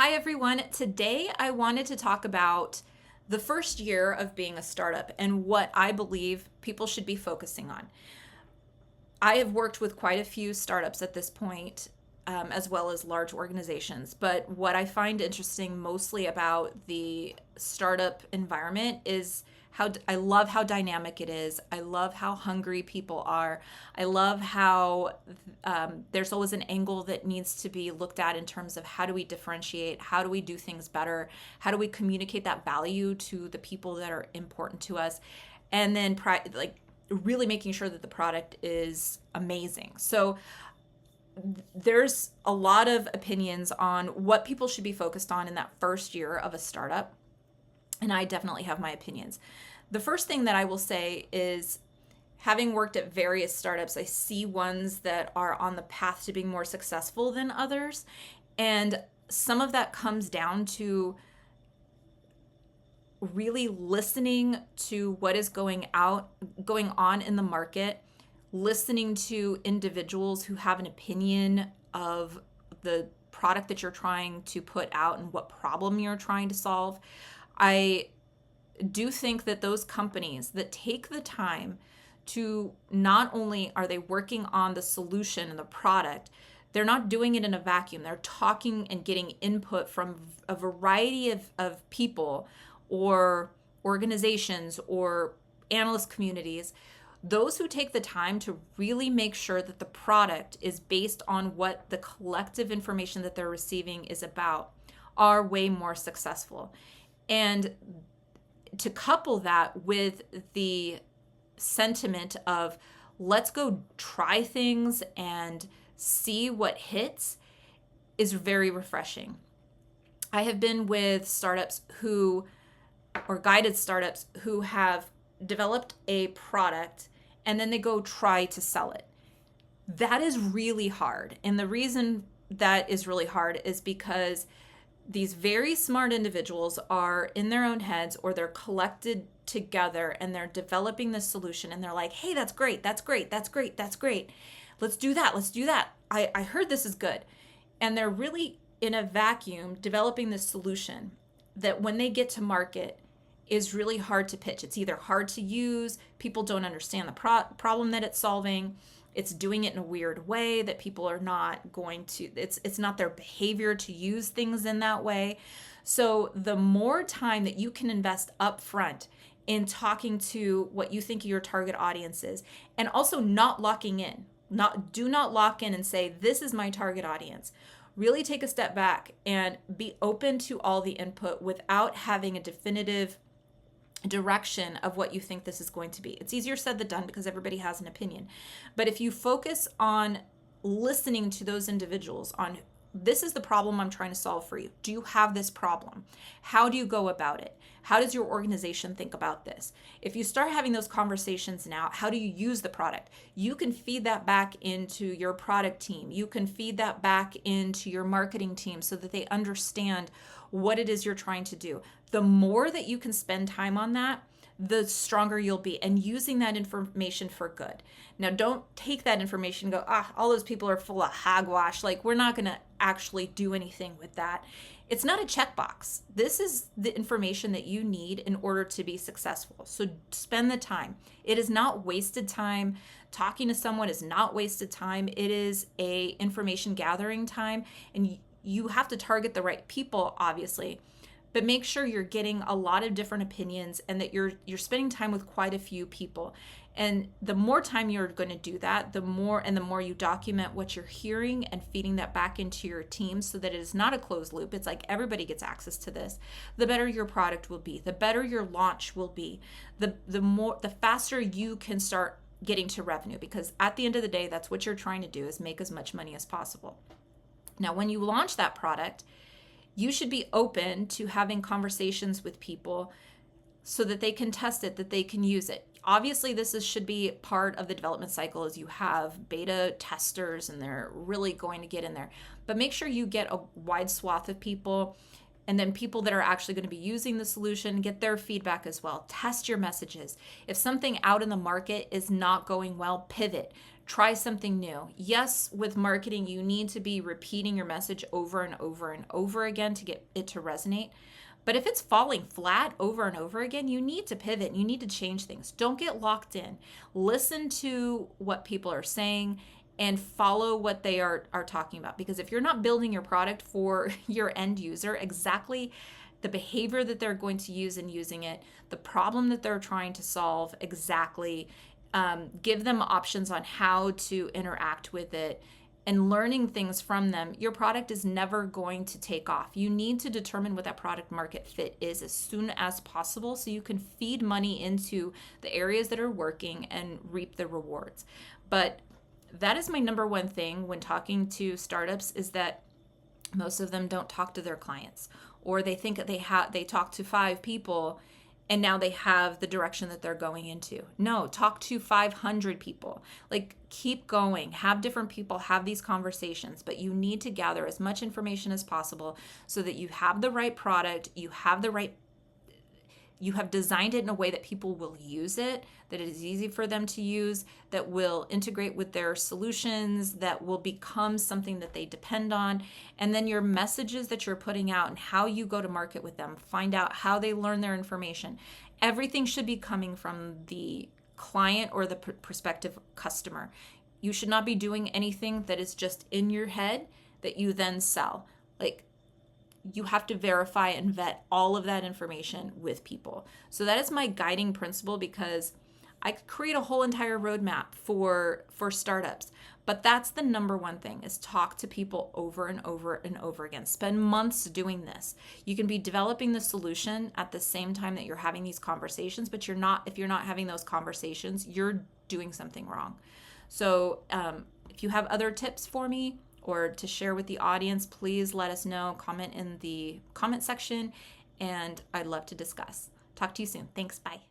Hi, everyone. Today, I wanted to talk about the first year of being a startup and what I believe people should be focusing on. I have worked with quite a few startups at this point, as well as large organizations. But what I find interesting mostly about the startup environment is I love how dynamic it is. I love how hungry people are. I love how there's always an angle that needs to be looked at in terms of how do we differentiate, how do we do things better, how do we communicate that value to the people that are important to us, and then really making sure that the product is amazing. So there's a lot of opinions on what people should be focused on in that first year of a startup. And I definitely have my opinions. The first thing that I will say is, having worked at various startups, I see ones that are on the path to being more successful than others. And some of that comes down to really listening to what is going on in the market, listening to individuals who have an opinion of the product that you're trying to put out and what problem you're trying to solve. I do think that those companies that take the time to, not only are they working on the solution and the product, they're not doing it in a vacuum. They're talking and getting input from a variety of people or organizations or analyst communities. Those who take the time to really make sure that the product is based on what the collective information that they're receiving is about are way more successful. And to couple that with the sentiment of let's go try things and see what hits is very refreshing. I have been with guided startups who have developed a product and then they go try to sell it. That is really hard. And the reason that is really hard is because these very smart individuals are in their own heads, or they're collected together and they're developing this solution and they're like, hey, that's great, that's great, that's great, that's great. Let's do that, let's do that. I heard this is good. And they're really in a vacuum developing this solution that when they get to market is really hard to pitch. It's either hard to use, people don't understand the problem that it's solving, it's doing it in a weird way that people are not going to, it's not their behavior to use things in that way. So the more time that you can invest up front in talking to what you think your target audience is, and also not locking in, do not lock in and say, this is my target audience. Really take a step back and be open to all the input without having a definitive direction of what you think this is going to be. It's easier said than done because everybody has an opinion. But if you focus on listening to those individuals on, this is the problem I'm trying to solve for you. Do you have this problem? How do you go about it? How does your organization think about this? If you start having those conversations now, how do you use the product? You can feed that back into your product team. You can feed that back into your marketing team so that they understand what it is you're trying to do. The more that you can spend time on that, the stronger you'll be, and using that information for good. Now, don't take that information and go, all those people are full of hogwash. Like, we're not going to actually do anything with that. It's not a checkbox. This is the information that you need in order to be successful. So spend the time. It is not wasted time. Talking to someone is not wasted time. It is a information gathering time, and you have to target the right people, obviously. But make sure you're getting a lot of different opinions and that you're spending time with quite a few people. And the more time you're going to do that, the more you document what you're hearing and feeding that back into your team so that it is not a closed loop. It's like everybody gets access to this. The better your product will be, the better your launch will be, the faster you can start getting to revenue, because at the end of the day, that's what you're trying to do, is make as much money as possible. Now, when you launch that product, you should be open to having conversations with people so that they can test it, that they can use it. Obviously, should be part of the development cycle, as you have beta testers and they're really going to get in there. But make sure you get a wide swath of people, and then people that are actually going to be using the solution, get their feedback as well. Test your messages. If something out in the market is not going well, pivot. Try something new. Yes, with marketing, you need to be repeating your message over and over and over again to get it to resonate. But if it's falling flat over and over again, you need to pivot. You need to change things. Don't get locked in. Listen to what people are saying and follow what they are talking about. Because if you're not building your product for your end user, exactly the behavior that they're going to use in using it, the problem that they're trying to solve exactly, give them options on how to interact with it, and learning things from them, your product is never going to take off. You need to determine what that product market fit is as soon as possible so you can feed money into the areas that are working and reap the rewards. But that is my number one thing when talking to startups, is that most of them don't talk to their clients, or they think that they talk to 5 people and now they have the direction that they're going into. No, talk to 500 people. Like, keep going, have different people have these conversations, but you need to gather as much information as possible so that you have the right product, you have designed it in a way that people will use it, that it is easy for them to use, that will integrate with their solutions, that will become something that they depend on. And then your messages that you're putting out and how you go to market with them, find out how they learn their information. Everything should be coming from the client or the prospective customer. You should not be doing anything that is just in your head that you then sell. Like, you have to verify and vet all of that information with people. So that is my guiding principle, because I could create a whole entire roadmap for startups, but that's the number one thing, is talk to people over and over and over again. Spend months doing this. You can be developing the solution at the same time that you're having these conversations, but if you're not having those conversations, you're doing something wrong. So if you have other tips for me or to share with the audience, please let us know. Comment in the comment section, and I'd love to discuss. Talk to you soon. Thanks. Bye.